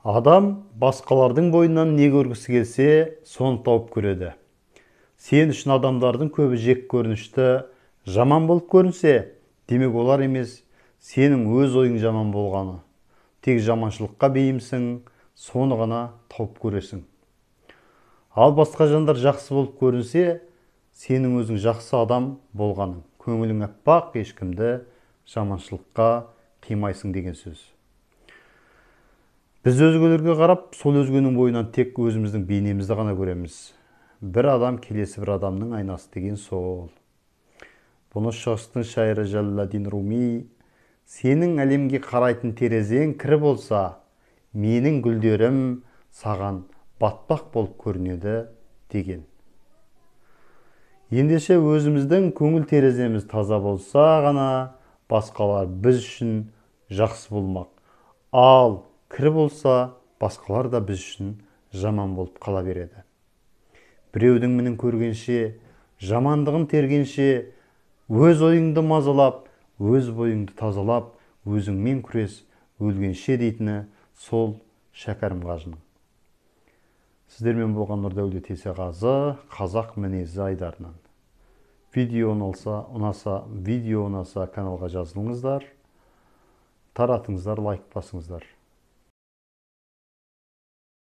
Адам басқалардың бойынан не көргісі келсе, соны тауып көреді. Сен үшін адамдардың көбі жек көрінішті, жаман болып көрінсе, демек олар емес, сенің өз ойың жаман болғаны. Тек жаманшылыққа бейімсің, соны ғана тауып көресің. Ал басқа жандар жақсы болып көрінсе, сенің өзің жақсы адам болғаның. Көңілің аппақ, ешкімді жаманшылыққа қимайсың деген сөз. Біз өзгелерге қарап, сол өзгенің бойынан тек өзіміздің бейнемізді ғана көреміз. Бір адам келесі бір адамның айнасы деген сол. Бұны шығыстың шайыры Жалаладдин Руми: сенің әлемге қарайтын терезең кір болса, менің гүлдерім саған батпақ болып көрінеді деген. Ендеше өзіміздің көңіл тереземіз таза болса ғана басқалар біз үшін жақсы болмақ. Ал кір болса, басқалар да біз үшін жаман болып қала береді. Біреудің мінін көргенше, жамандығын тергенше, өз ойыңды мазалап, өз бойыңды тазалап, өзіңмен күрес, өлгенше дейтіні сол Шәкәрім қажының. Сіздермен болған Нұрдәулет Есеғазы, қазақ мінезі айдарынан. Видео ұнаса каналға жазылыңыздар, таратыңыздар, лайк басыңыздар.